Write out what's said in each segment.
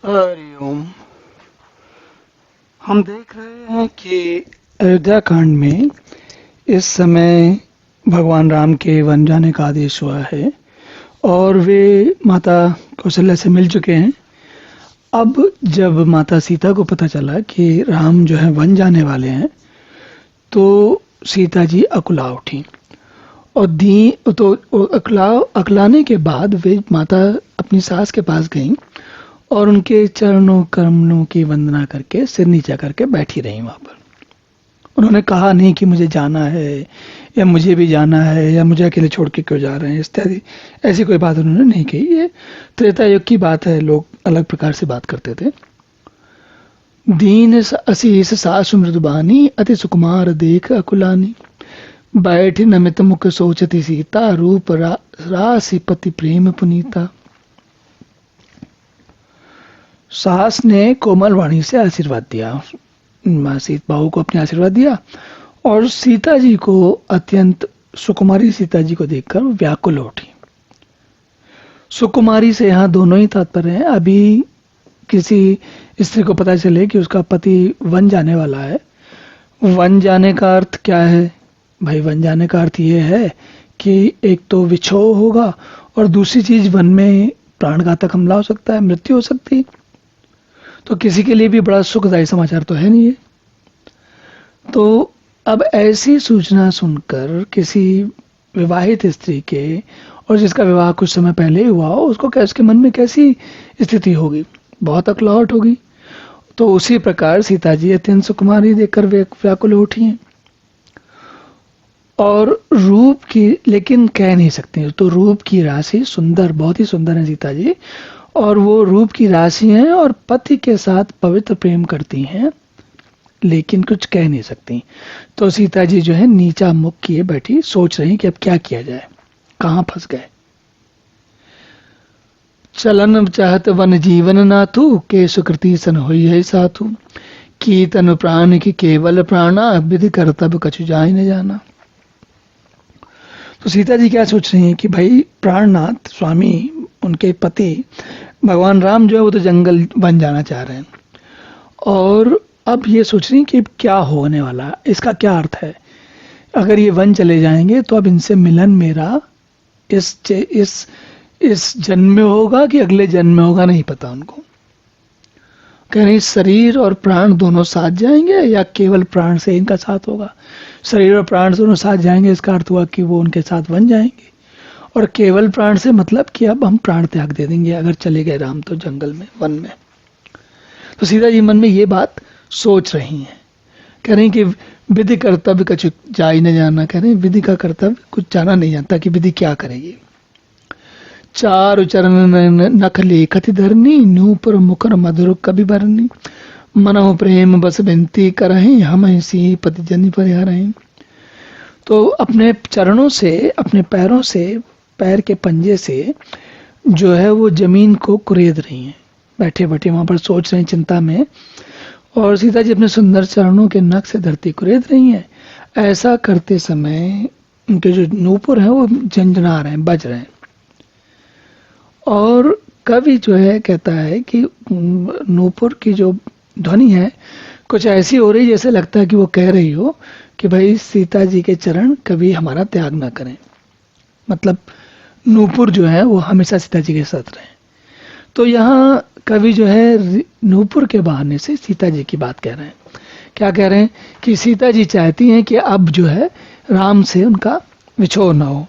हरिओम। हम देख रहे हैं कि अयोध्या कांड में इस समय भगवान राम के वन जाने का आदेश हुआ है और वे माता कौशल्या से मिल चुके हैं। अब जब माता सीता को पता चला कि राम जो है वन जाने वाले हैं तो सीता जी अकुला उठी और अकुलाने के बाद वे माता अपनी सास के पास गईं और उनके चरणों कमलों की वंदना करके सिर नीचा करके बैठी रही वहां पर। उन्होंने कहा नहीं कि मुझे जाना है या मुझे भी जाना है या मुझे अकेले छोड़ के क्यों जा रहे हैं इत्यादि, ऐसी कोई बात उन्होंने नहीं कही। ये त्रेता युग की बात है, लोग अलग प्रकार से बात करते थे। दीन असीस सासु मृदुबानी अति सुकुमार देख अकुलानी, बैठ नमित मुख सोचती सीता रूप राशि पति प्रेम पुनीता। सास ने कोमल वाणी से आशीर्वाद दिया, सीता बहू को अपने आशीर्वाद दिया और सीता जी को अत्यंत सुकुमारी सीता जी को देखकर व्याकुल उठी। सुकुमारी से यहाँ दोनों ही तात्पर्य हैं। अभी किसी स्त्री को पता चले कि उसका पति वन जाने वाला है, वन जाने का अर्थ क्या है भाई? वन जाने का अर्थ ये है कि एक तो विछोह होगा और दूसरी चीज वन में प्राणघातक हमला हो सकता है, मृत्यु हो सकती है। तो किसी के लिए भी बड़ा सुखदायी समाचार तो है नहीं है। तो अब ऐसी सूचना सुनकर किसी विवाहित स्त्री के, और जिसका विवाह कुछ समय पहले ही हुआ हो, उसको उसके मन में कैसी स्थिति होगी? बहुत अकलाहट होगी। तो उसी प्रकार सीता जी अत्यंत सुकुमारी देखकर व्याकुल उठी हैं और रूप की, लेकिन कह नहीं सकती। तो रूप की राशि सुंदर, बहुत ही सुंदर है सीता जी, और वो रूप की राशि हैं और पति के साथ पवित्र प्रेम करती हैं, लेकिन कुछ कह नहीं सकती। तो सीता जी जो है नीचा मुख किए बैठी सोच रही कि अब क्या किया जाए, कहां फंस गए। चलन चाहत वन जीवन नाथु, के सुकृति सन हुई है साथु, की तनु प्राण की केवल प्राणा, विधि कर्तव्य कछु जाय न जाना। तो सीता जी क्या सोच रही हैं कि भाई प्राणनाथ स्वामी, उनके पति भगवान राम जो है वो तो जंगल वन जाना चाह रहे हैं और अब ये सोच रही कि क्या होने वाला, इसका क्या अर्थ है? अगर ये वन चले जाएंगे तो अब इनसे मिलन मेरा इस जन्म में होगा कि अगले जन्म में होगा, नहीं पता उनको। कह रही शरीर और प्राण दोनों साथ जाएंगे या केवल प्राण से इनका साथ होगा? शरीर और प्राण दोनों साथ जाएंगे, इसका अर्थ हुआ कि वो उनके साथ बन जाएंगे। और केवल प्राण से मतलब कि अब हम प्राण त्याग दे देंगे अगर चले गए राम तो जंगल में, वन में। तो सीता जी मन में ये बात सोच रही हैं। कह रही कि विधि कर्तव्य कुछ जाई न जाना। कह रही विधि का कर्तव्य कुछ जाना नहीं जानता कि विधि क्या करेगी। चारु चरण नख लेखति धरनी, नूपुर मुखर मधुर कवि भरनी, मनोह प्रेम बस बिनती करहीं, हम सी पति जनी परिहरहीं। तो अपने चरणों से, अपने पैरों से, पैर के पंजे से जो है वो जमीन को कुरेद रही हैं, बैठे बैठे वहां पर सोच रही चिंता में। और सीता जी अपने सुंदर चरणों के नख से धरती कुरेद रही हैं। ऐसा करते समय उनके जो नूपुर हैं वो झंझना रहे हैं, बज रहे हैं। और कवि जो है कहता है कि नूपुर की जो ध्वनि है कुछ ऐसी हो रही जैसे लगता है कि वो कह रही हो कि भाई सीता जी के चरण कभी हमारा त्याग ना करें। मतलब नूपुर जो है वो हमेशा सीता जी के साथ रहे। तो यहाँ कवि जो है नूपुर के बहाने से सीता जी की बात कह रहे हैं। क्या कह रहे हैं कि सीता जी चाहती हैं कि अब जो है राम से उनका विछोह ना हो।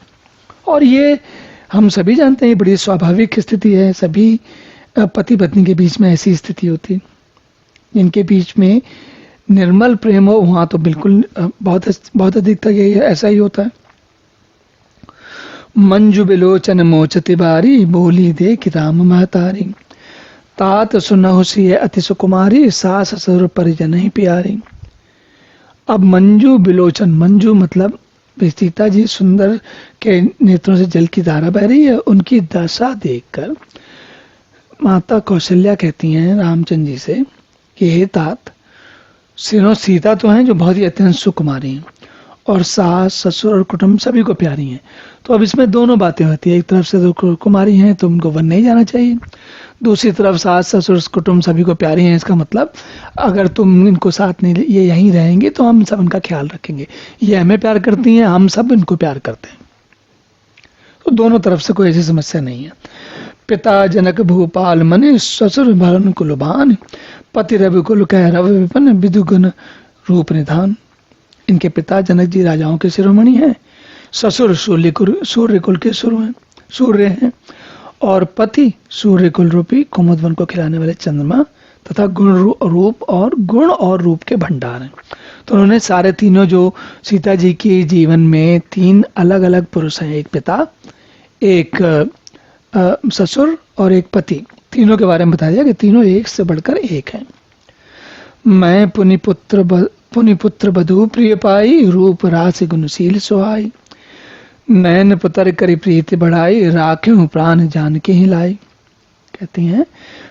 और ये हम सभी जानते हैं, बड़ी स्वाभाविक स्थिति है। सभी पति पत्नी के बीच में ऐसी स्थिति होती है। इनके बीच में निर्मल प्रेम हो वहां तो बिल्कुल बहुत अधिक तक ये ऐसा ही होता है। मंजू बिलोचन मोचति बारी, बोली देख राम महतारी, तात सुनहु सिय अति सुकुमारी, सास ससुर परिजन ही प्यारी। अब मंजू बिलोचन, मंजू मतलब सीता जी सुंदर के नेत्रों से जल की धारा बह रही है। उनकी दशा देखकर माता कौशल्या कहती हैं रामचंद्र जी से कि हे तात, सीता तो हैं जो बहुत ही अत्यंत सुकुमारी हैं और सास ससुर और कुटुंब सभी को प्यारी हैं। तो अब इसमें दोनों बातें होती है। एक तरफ से तो कुमारी हैं तो उनको वन नहीं जाना चाहिए, दूसरी तरफ सास ससुर कुटुंब सभी को प्यारे हैं, इसका मतलब अगर तुम इनको साथ नहीं, ये यहीं रहेंगे तो हम सब इनका ख्याल रखेंगे, ये हमें प्यार करती हैं, हम सब इनको प्यार करते हैं। तो दोनों तरफ से कोई ऐसी समस्या नहीं है। पिता जनक भूपाल मन, ससुर भरन कुलभान, पति रवि कुल कह रवि विपन, विदुगुण रूप निधान। इनके पिता जनक जी राजाओं के शिरोमणि हैं, ससुर सूर्य कुल के सूर्य हैं, और पति सूर्य कुल रूपी कुमुद वन को खिलाने वाले चंद्रमा तथा गुण और रूप के भंडार हैं। तो उन्होंने सारे तीनों, जो सीता जी के जीवन में तीन अलग अलग पुरुष हैं, एक पिता, एक ससुर और एक पति, तीनों के बारे में बताया दिया कि तीनों एक से बढ़कर एक हैं। मैं पुनिपुत्र बधू प्रिय पाई, रूप रास गुणशील सुहाई, नैन पुतर करी प्रीति बढ़ाई, राख्यूं प्राण जान के ही लाई। कहती हैं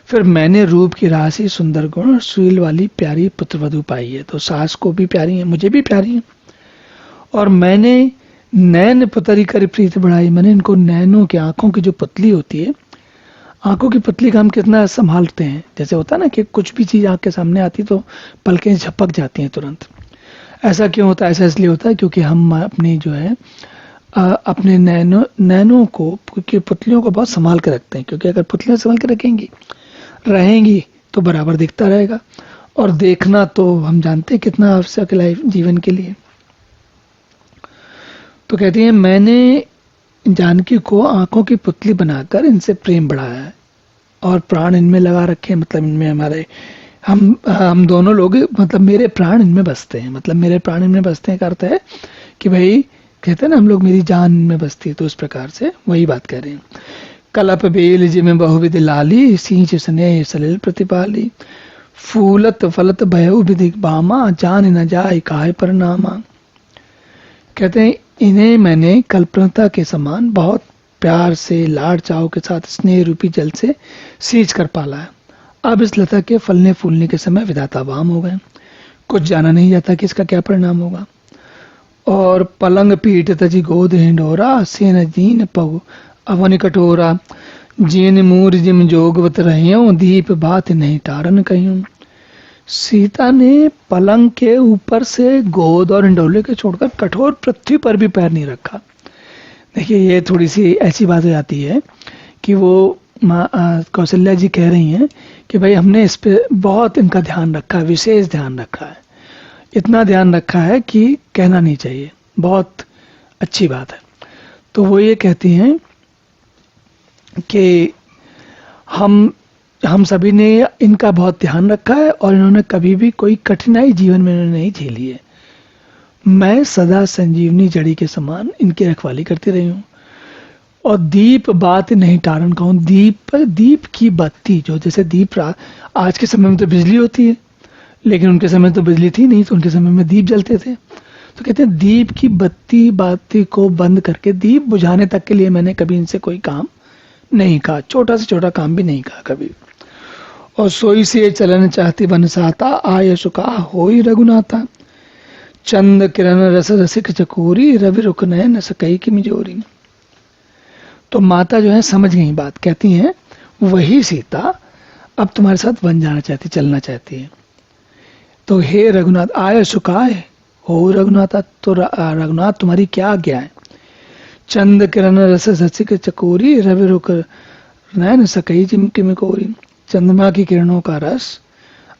फिर मैंने रूप की राशि सुंदर गुण शील वाली प्यारी पुत्रवधू पाई है। तो सास को भी प्यारी है, मुझे भी प्यारी है, और मैंने नैन पुतरी करी प्रीति बढ़ाई, मैंने इनको नैनों की आंखों की जो पुतली होती है, आंखों की पुतली का हम कितना संभालते हैं। जैसे होता है ना कि कुछ भी चीज आंख के सामने आती तो पलकें झपक जाती हैं तुरंत। ऐसा क्यों होता है? ऐसा इसलिए होता है क्योंकि हम अपनी जो है अपने नैनों को की पुतलियों को बहुत संभाल के रखते हैं, क्योंकि अगर पुतलियां संभाल के रहेंगी तो बराबर दिखता रहेगा। और देखना तो हम जानते हैं कितना आवश्यक है लाइफ जीवन के लिए। तो कहती है मैंने जानकी को आंखों की पुतली बनाकर इनसे प्रेम बढ़ाया है और प्राण इनमें लगा रखे, मतलब इनमें हमारे हम दोनों लोग, मतलब मेरे प्राण इनमें बसते हैं, मतलब मेरे प्राण इनमें बसते हैं का अर्थ है कि भाई कहते हैं ना हम लोग मेरी जान में बसती है, तो उस प्रकार से वही बात कह रहे हैं। कलप बेल जिमें बहुविध लाली, सींच स्नेह सलिल प्रतिपाली, फूलत फलत भयउ विधि बामा, जान न जाए काहे परिणामा। कहते हैं इन्हें मैंने कल्पना के समान बहुत प्यार से लाड़ चाव के साथ स्नेह रूपी जल से सींच कर पाला है। अब इस लता के फलने फूलने के समय विधाता वाम हो गए, कुछ जाना नहीं जाता कि इसका क्या परिणाम होगा। और पलंग पीठ तजी गोद हिंडोरा, सेन दीन पग अवन कटोरा, जीन मूर जिम जोगवत रहियों, दीप बात नहीं टारन कहियों। सीता ने पलंग के ऊपर से गोद और हिंडोले के छोड़कर कठोर पृथ्वी पर भी पैर नहीं रखा। देखिए ये थोड़ी सी ऐसी बात हो जाती है कि वो कौशल्या जी कह रही हैं कि भाई हमने इस पे बहुत इनका ध्यान रखा है, विशेष ध्यान रखा है, इतना ध्यान रखा है कि कहना नहीं चाहिए, बहुत अच्छी बात है। तो वो ये कहती हैं कि हम सभी ने इनका बहुत ध्यान रखा है और इन्होंने कभी भी कोई कठिनाई जीवन में नहीं झेली है। मैं सदा संजीवनी जड़ी के समान इनकी रखवाली करती रही हूँ। और दीप बात नहीं टारन कहूँ, दीप की बत्ती, जो जैसे दीप आज के समय में तो बिजली होती है, लेकिन उनके समय तो बिजली थी नहीं, तो उनके समय में दीप जलते थे। तो कहते हैं दीप की बाती को बंद करके दीप बुझाने तक के लिए मैंने कभी इनसे कोई काम नहीं कहा, छोटा से छोटा काम भी नहीं कहा कभी। और सोई से चलन चाहती बनसाता, आय सुखा होई रघुनाथा, चंद किरण रस रसिक चकोरी, रवि रुख नयन सकई की मिजोरी। तो माता जो है समझ गई बात, कहती हैं वही सीता अब तुम्हारे साथ वन जाना चाहती, चलना चाहती है। तो हे रघुनाथ, आय सुखाय हो रघुनाथा, तो रघुनाथ तुम्हारी क्या आज्ञा है। चंद किरण रस रसिक चकोरी, रवि रुख नयन सकई की मिकोरी। चंद्रमा की किरणों का रस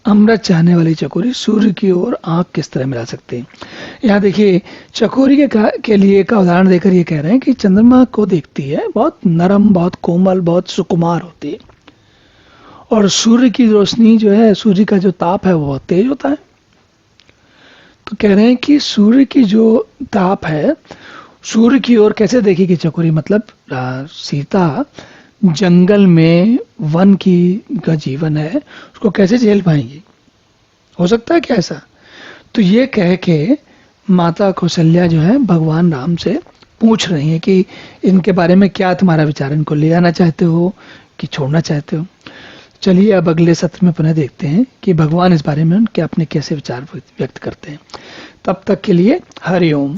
अमृत चाहने वाली चकोरी सूर्य की ओर आंख किस तरह मिला सकते हैं। यहाँ देखिए चकोरी के लिए का उदाहरण देकर ये कह रहे हैं कि चंद्रमा को देखती है, बहुत नरम, बहुत कोमल, बहुत सुकुमार होती है, और सूर्य की रोशनी जो है, सूर्य का जो ताप है वो बहुत तेज होता है। तो कह रहे हैं कि सूर्य की जो ताप है, सूर्य की ओर कैसे देखेगी चकोरी, मतलब सीता जंगल में वन की का जीवन है, उसको कैसे झेल पाएंगी, हो सकता है क्या ऐसा। तो ये कह के माता कौशल्या जो है भगवान राम से पूछ रही है कि इनके बारे में क्या तुम्हारा विचार, इनको ले आना चाहते हो कि छोड़ना चाहते हो। चलिए अब अगले सत्र में पुनः देखते हैं कि भगवान इस बारे में उनके अपने कैसे विचार व्यक्त करते हैं। तब तक के लिए हरि ओम।